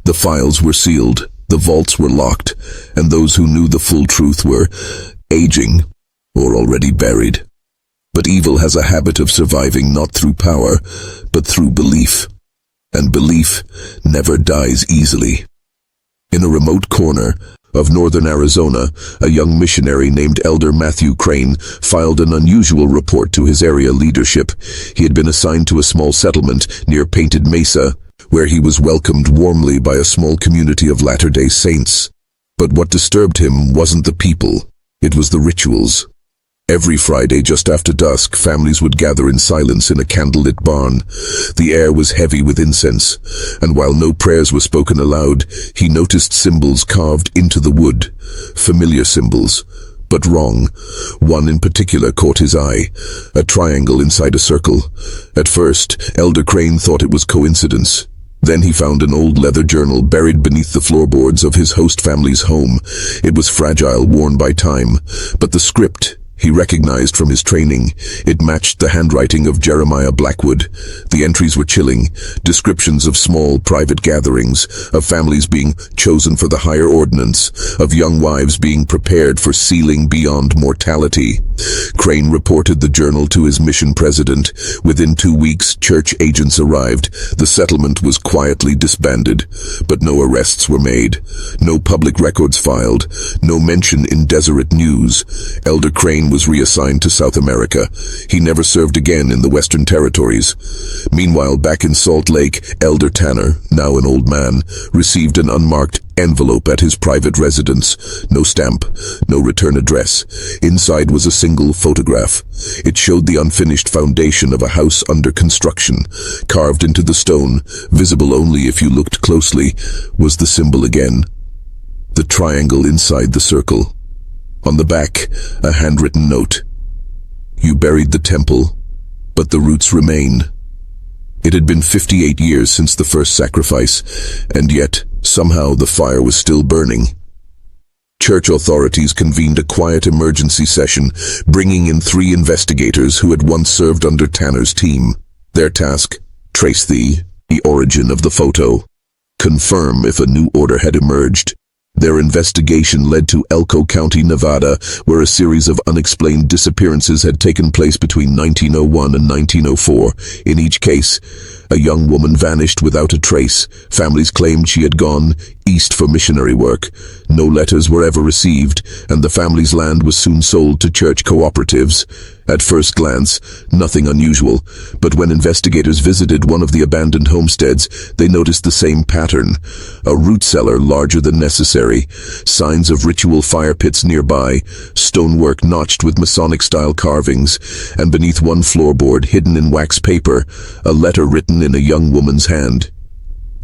The files were sealed, the vaults were locked, and those who knew the full truth were aging or already buried. But evil has a habit of surviving not through power, but through belief. And belief never dies easily. In a remote corner of northern Arizona, a young missionary named Elder Matthew Crane filed an unusual report to his area leadership. He had been assigned to a small settlement near Painted Mesa, where he was welcomed warmly by a small community of Latter-day Saints. But what disturbed him wasn't the people, it was the rituals. Every Friday just after dusk, families would gather in silence in a candlelit barn. The air was heavy with incense, and while no prayers were spoken aloud, he noticed symbols carved into the wood. Familiar symbols, but wrong. One in particular caught his eye, a triangle inside a circle. At first, Elder Crane thought it was coincidence. Then he found an old leather journal buried beneath the floorboards of his host family's home. It was fragile, worn by time, but the script he recognized from his training. It matched the handwriting of Jeremiah Blackwood. The entries were chilling, descriptions of small private gatherings, of families being chosen for the higher ordinance, of young wives being prepared for sealing beyond mortality. Crane reported the journal to his mission president. Within 2 weeks, church agents arrived. The settlement was quietly disbanded, but no arrests were made, no public records filed, no mention in Deseret News. Elder Crane was reassigned to South America. He never served again in the Western Territories. Meanwhile, back in Salt Lake, Elder Tanner, now an old man, received an unmarked envelope at his private residence. No stamp, no return address. Inside was a single photograph. It showed the unfinished foundation of a house under construction. Carved into the stone, visible only if you looked closely, was the symbol again. The triangle inside the circle. On the back, a handwritten note. You buried the temple, but the roots remain. It had been 58 years since the first sacrifice, and yet, somehow, the fire was still burning. Church authorities convened a quiet emergency session, bringing in 3 investigators who had once served under Tanner's team. Their task: trace the origin of the photo, confirm if a new order had emerged. Their investigation led to Elko County, Nevada, where a series of unexplained disappearances had taken place between 1901 and 1904. In each case, a young woman vanished without a trace. Families claimed she had gone east for missionary work. No letters were ever received, and the family's land was soon sold to church cooperatives. At first glance, nothing unusual, but when investigators visited one of the abandoned homesteads, they noticed the same pattern. A root cellar larger than necessary, signs of ritual fire pits nearby, stonework notched with Masonic-style carvings, and beneath one floorboard, hidden in wax paper, a letter written in a young woman's hand.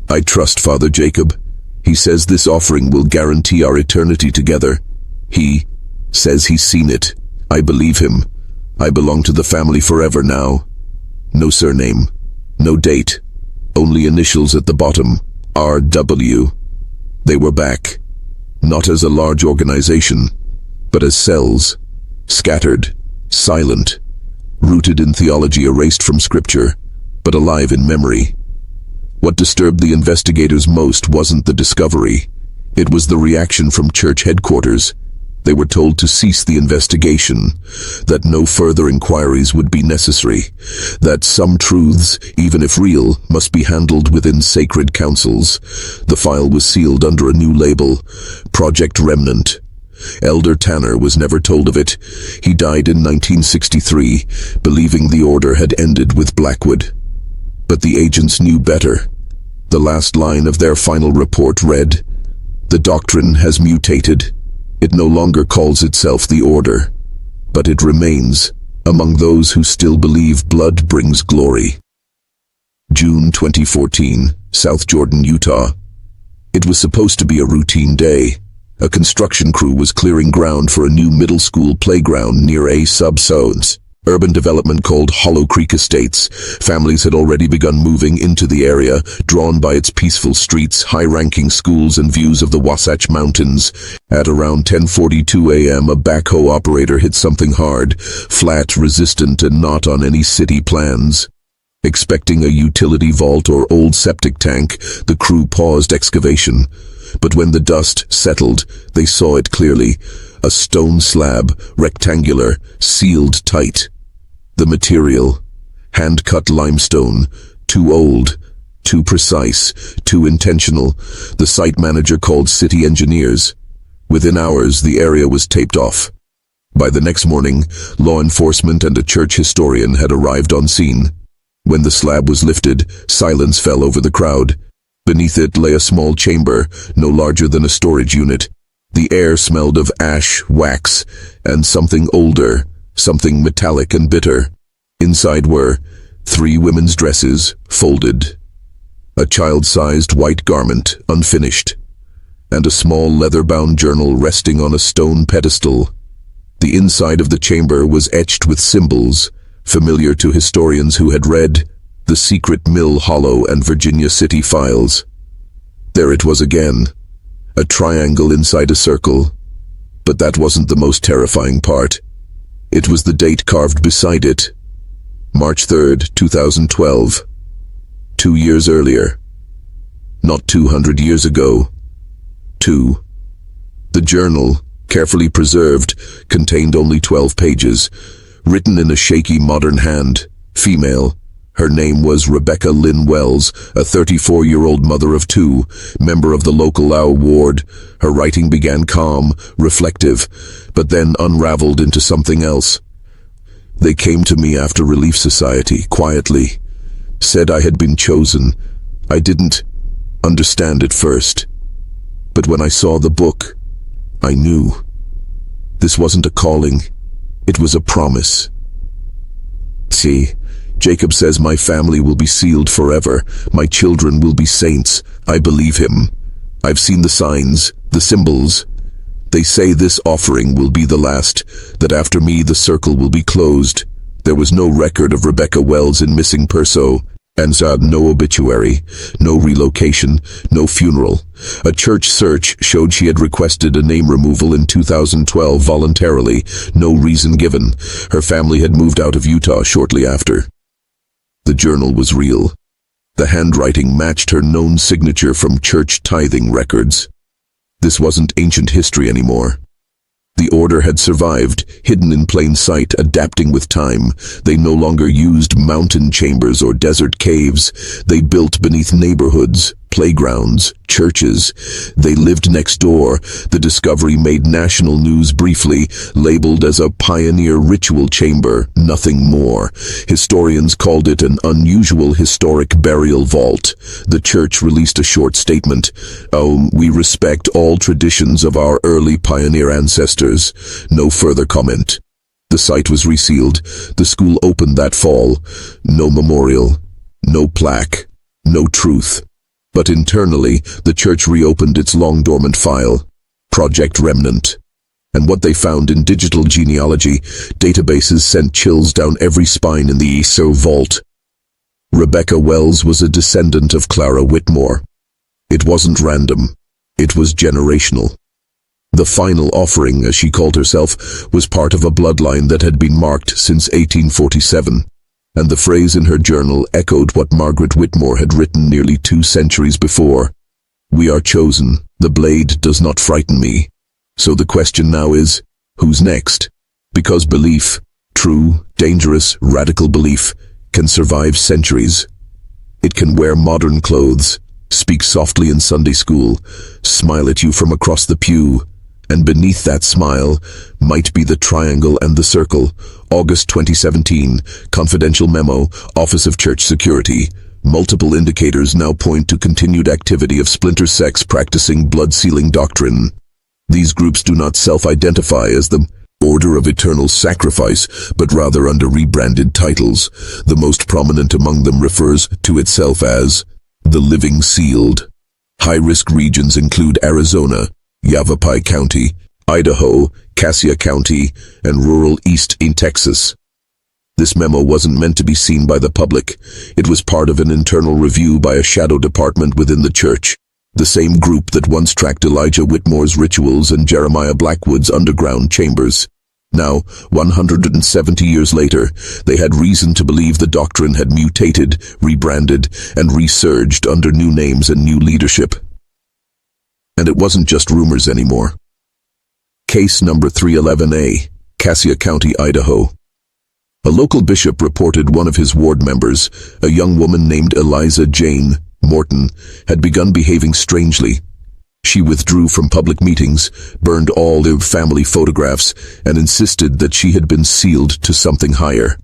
I trust Father Jacob. He says this offering will guarantee our eternity together. He says he's seen it. I believe him. I belong to the family forever now. No surname, no date, only initials at the bottom, R.W. They were back, not as a large organization, but as cells, scattered, silent, rooted in theology erased from scripture, but alive in memory. What disturbed the investigators most wasn't the discovery. It was the reaction from church headquarters. They were told to cease the investigation, that no further inquiries would be necessary, that some truths, even if real, must be handled within sacred councils. The file was sealed under a new label, Project Remnant. Elder Tanner was never told of it. He died in 1963, believing the order had ended with Blackwood. But the agents knew better. The last line of their final report read, "The doctrine has mutated. It no longer calls itself the Order, but it remains among those who still believe blood brings glory." June 2014, South Jordan, Utah. It was supposed to be a routine day. A construction crew was clearing ground for a new middle school playground near a subzone urban development called Hollow Creek Estates. Families had already begun moving into the area, drawn by its peaceful streets, high-ranking schools, and views of the Wasatch Mountains. At around 10:42 a.m., a backhoe operator hit something hard, flat, resistant, and not on any city plans. Expecting a utility vault or old septic tank, the crew paused excavation. But when the dust settled, they saw it clearly. A stone slab, rectangular, sealed tight. The material, hand-cut limestone, too old, too precise, too intentional. The site manager called city engineers. Within hours, the area was taped off. By the next morning, law enforcement and a church historian had arrived on scene. When the slab was lifted, silence fell over the crowd. Beneath it lay a small chamber, no larger than a storage unit. The air smelled of ash, wax, and something older, something metallic and bitter. Inside were 3 women's dresses, folded, a child-sized white garment, unfinished, and a small leather-bound journal resting on a stone pedestal. The inside of the chamber was etched with symbols, familiar to historians who had read The Secret Mill Hollow and Virginia City Files. There it was again, a triangle inside a circle. But that wasn't the most terrifying part. It was the date carved beside it. March 3rd, 2012. 2 years earlier. Not 200 years ago. 2. The journal, carefully preserved, contained only 12 pages, written in a shaky modern hand. Female. Her name was Rebecca Lynn Wells, a 34-year-old mother of 2, member of the local Lau ward. Her writing began calm, reflective, but then unraveled into something else. They came to me after Relief Society, quietly. Said I had been chosen. I didn't understand at first. But when I saw the book, I knew. This wasn't a calling. It was a promise. See, Jacob says my family will be sealed forever. My children will be saints. I believe him. I've seen the signs, the symbols. They say this offering will be the last, that after me the circle will be closed. There was no record of Rebecca Wells in missing perso, and no obituary, no relocation, no funeral. A church search showed she had requested a name removal in 2012 voluntarily, no reason given. Her family had moved out of Utah shortly after. The journal was real. The handwriting matched her known signature from church tithing records. This wasn't ancient history anymore. The order had survived, hidden in plain sight, adapting with time. They no longer used mountain chambers or desert caves. They built beneath neighborhoods, playgrounds, churches. They lived next door. The discovery made national news briefly, labeled as a pioneer ritual chamber, nothing more. Historians called it an unusual historic burial vault. The church released a short statement. We respect all traditions of our early pioneer ancestors. No further comment. The site was resealed. The school opened that fall. No memorial, no plaque, no truth. But internally, the church reopened its long-dormant file, Project Remnant. And what they found in digital genealogy databases sent chills down every spine in the ESO vault. Rebecca Wells was a descendant of Clara Whitmore. It wasn't random. It was generational. The final offering, as she called herself, was part of a bloodline that had been marked since 1847. And the phrase in her journal echoed what Margaret Whitmore had written nearly 2 centuries before. We are chosen. The blade does not frighten me. So the question now is, who's next? Because belief, true, dangerous, radical belief, can survive centuries. It can wear modern clothes, speak softly in Sunday school, smile at you from across the pew, and beneath that smile might be the triangle and the circle. August 2017, confidential memo, Office of Church Security. Multiple indicators now point to continued activity of splinter sects practicing blood-sealing doctrine. These groups do not self-identify as the Order of Eternal Sacrifice, but rather under rebranded titles. The most prominent among them refers to itself as the Living Sealed. High-risk regions include Arizona, Yavapai County, Idaho, Cassia County, and rural East in Texas. This memo wasn't meant to be seen by the public. It was part of an internal review by a shadow department within the church, the same group that once tracked Elijah Whitmore's rituals and Jeremiah Blackwood's underground chambers. Now, 170 years later, they had reason to believe the doctrine had mutated, rebranded, and resurged under new names and new leadership. And it wasn't just rumors anymore. Case number 311A, Cassia County, Idaho. A local bishop reported one of his ward members, a young woman named Eliza Jane Morton, had begun behaving strangely. She withdrew from public meetings, burned all their family photographs, and insisted that she had been sealed to something higher.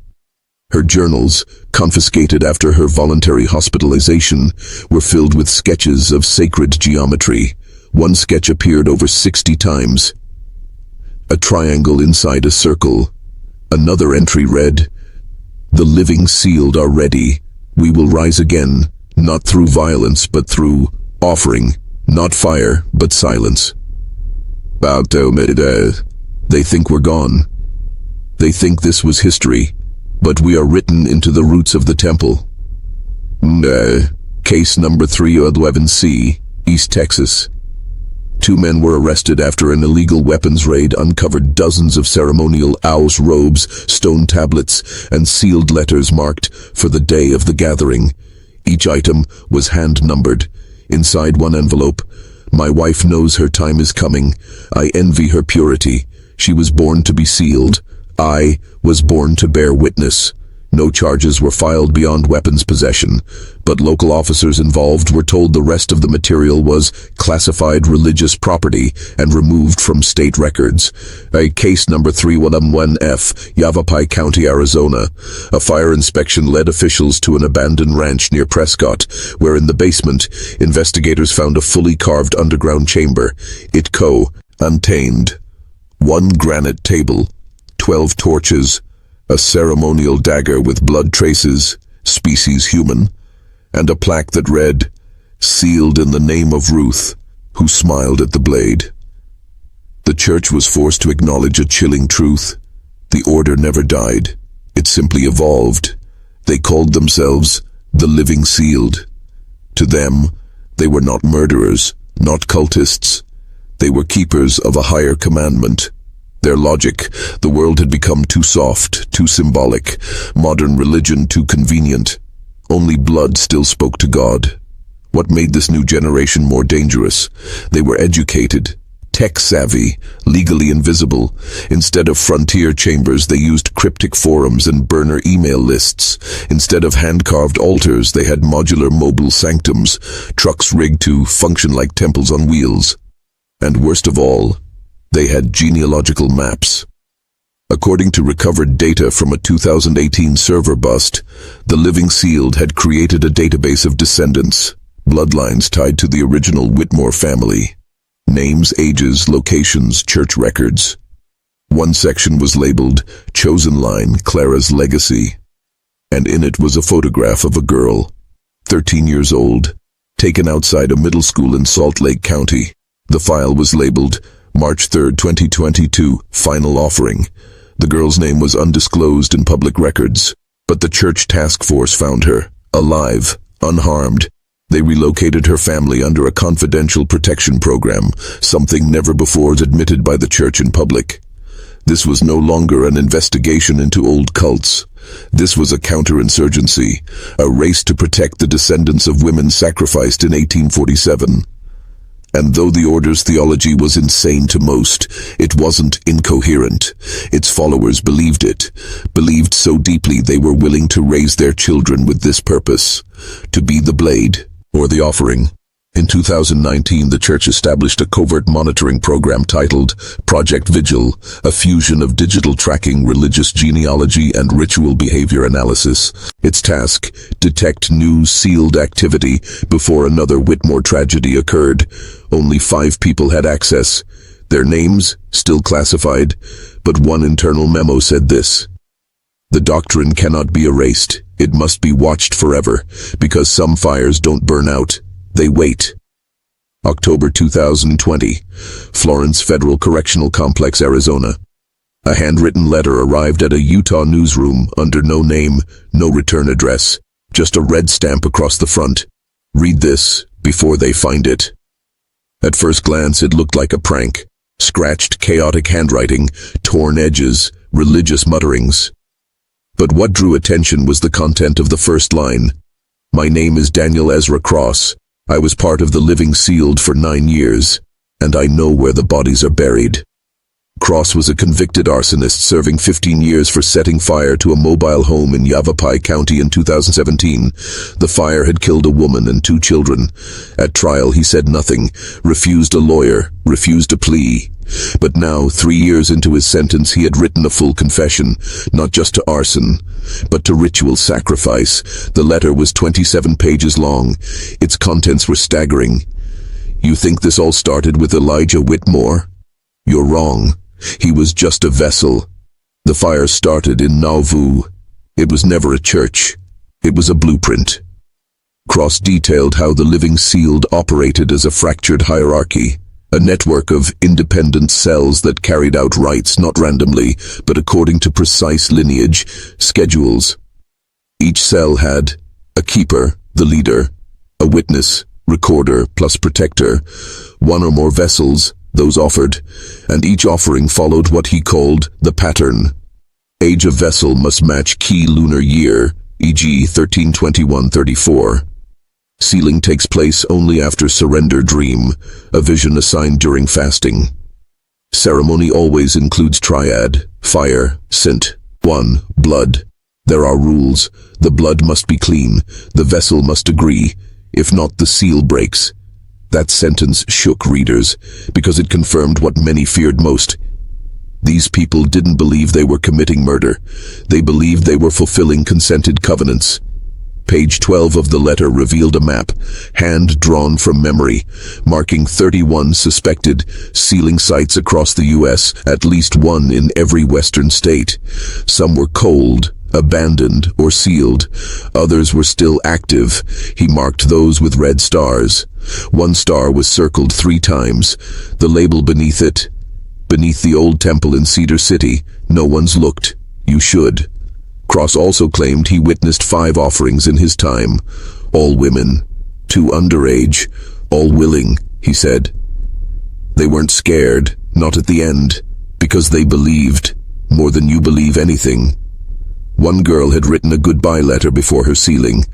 Her journals, confiscated after her voluntary hospitalization, were filled with sketches of sacred geometry. One sketch appeared over 60 times. A triangle inside a circle. Another entry read, "The living sealed are ready. We will rise again, not through violence but through offering, not fire but silence." They think we're gone. They think this was history, but we are written into the roots of the temple. Case number 311C, East Texas. 2 men were arrested after an illegal weapons raid uncovered dozens of ceremonial owls robes, stone tablets, and sealed letters marked for the day of the gathering. Each item was hand-numbered. Inside one envelope, "My wife knows her time is coming. I envy her purity. She was born to be sealed. I was born to bear witness." No charges were filed beyond weapons possession, but local officers involved were told the rest of the material was classified religious property and removed from state records. Case number 311F, Yavapai County, Arizona. A fire inspection led officials to an abandoned ranch near Prescott, where in the basement, investigators found a fully carved underground chamber. It untamed. 1 granite table, 12 torches, a ceremonial dagger with blood traces, species human, and a plaque that read, "Sealed in the name of Ruth, who smiled at the blade." The church was forced to acknowledge a chilling truth. The order never died. It simply evolved. They called themselves the Living Sealed. To them, they were not murderers, not cultists. They were keepers of a higher commandment. Their logic: the world had become too soft, too symbolic, modern religion too convenient. Only blood still spoke to God. What made this new generation more dangerous? They were educated, tech-savvy, legally invisible. Instead of frontier chambers, they used cryptic forums and burner email lists. Instead of hand-carved altars, they had modular mobile sanctums, trucks rigged to function like temples on wheels. And worst of all, they had genealogical maps. According to recovered data from a 2018 server bust, the Living Sealed had created a database of descendants, bloodlines tied to the original Whitmore family. Names, ages, locations, church records. One section was labeled, "Chosen Line, Clara's Legacy," and in it was a photograph of a girl, 13 years old, taken outside a middle school in Salt Lake County. The file was labeled, March 3, 2022, Final Offering. The girl's name was undisclosed in public records, but the church task force found her, alive, unharmed. They relocated her family under a confidential protection program, something never before admitted by the church in public. This was no longer an investigation into old cults. This was a counterinsurgency, a race to protect the descendants of women sacrificed in 1847. And though the order's theology was insane to most, it wasn't incoherent. Its followers believed it, believed so deeply they were willing to raise their children with this purpose, to be the blade, or the offering. In 2019, the church established a covert monitoring program titled Project Vigil, a fusion of digital tracking, religious genealogy, and ritual behavior analysis. Its task: detect new sealed activity before another Whitmore tragedy occurred. Only 5 people had access. Their names, still classified, but one internal memo said this: "The doctrine cannot be erased. It must be watched forever, because some fires don't burn out. They wait." October 2020, Florence Federal Correctional Complex, Arizona. A handwritten letter arrived at a Utah newsroom under no name, no return address, just a red stamp across the front. "Read this before they find it." At first glance, it looked like a prank. Scratched, chaotic handwriting, torn edges, religious mutterings. But what drew attention was the content of the first line. "My name is Daniel Ezra Cross. I was part of the Living Sealed for 9 years, and I know where the bodies are buried." Cross was a convicted arsonist serving 15 years for setting fire to a mobile home in Yavapai County in 2017. The fire had killed a woman and 2 children. At trial, he said nothing, refused a lawyer, refused a plea, But now, 3 years into his sentence, he had written a full confession, not just to arson, but to ritual sacrifice. The letter was 27 pages long. Its contents were staggering. You think this all started with Elijah Whitmore? You're wrong. He was just a vessel. The fire started in Nauvoo. It was never a church. It was a blueprint. Cross detailed how the living sealed operated as a fractured hierarchy, a network of independent cells that carried out rites not randomly, but according to precise lineage, schedules. Each cell had a keeper, the leader, a witness, recorder plus protector, one or more vessels, those offered, and each offering followed what he called the pattern. Age of vessel must match key lunar year, e.g. 1321-34. Sealing takes place only after surrender dream, a vision assigned during fasting. Ceremony always includes triad, fire, scent, 1, blood. There are rules. The blood must be clean. The vessel must agree. If not, the seal breaks. That sentence shook readers, because it confirmed what many feared most. These people didn't believe they were committing murder. They believed they were fulfilling consented covenants. Page 12 of the letter revealed a map, hand-drawn from memory, marking 31 suspected sealing sites across the U.S., at least one in every western state. Some were cold, abandoned, or sealed. Others were still active. He marked those with red stars. One star was circled 3 times. The label beneath it, beneath the old temple in Cedar City, "No one's looked. You should." Cross also claimed he witnessed 5 offerings in his time. All women, 2 underage, all willing, he said. They weren't scared, not at the end, because they believed, more than you believe anything. One girl had written a goodbye letter before her sealing.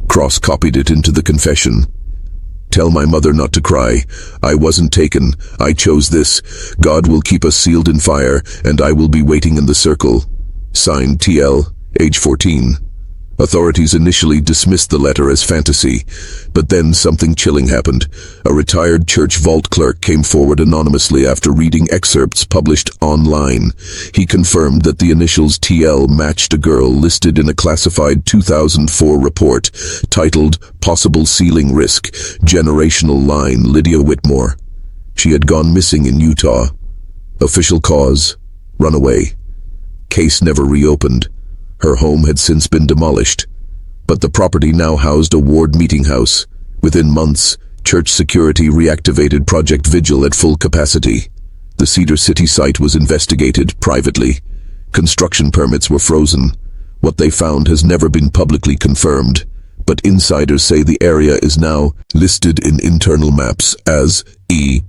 Cross copied it into the confession. "Tell my mother not to cry. I wasn't taken. I chose this. God will keep us sealed in fire, and I will be waiting in the circle." Signed TL, age 14. Authorities initially dismissed the letter as fantasy, but then something chilling happened. A retired church vault clerk came forward anonymously after reading excerpts published online. He confirmed that the initials TL matched a girl listed in a classified 2004 report titled "Possible Sealing Risk, Generational Line Lydia Whitmore." She had gone missing in Utah. Official cause: runaway. Case never reopened. Her home had since been demolished, but the property now housed a ward meeting house. Within months, church security reactivated Project Vigil at full capacity. The Cedar City site was investigated privately. Construction permits were frozen. What they found has never been publicly confirmed, but insiders say the area is now listed in internal maps as E.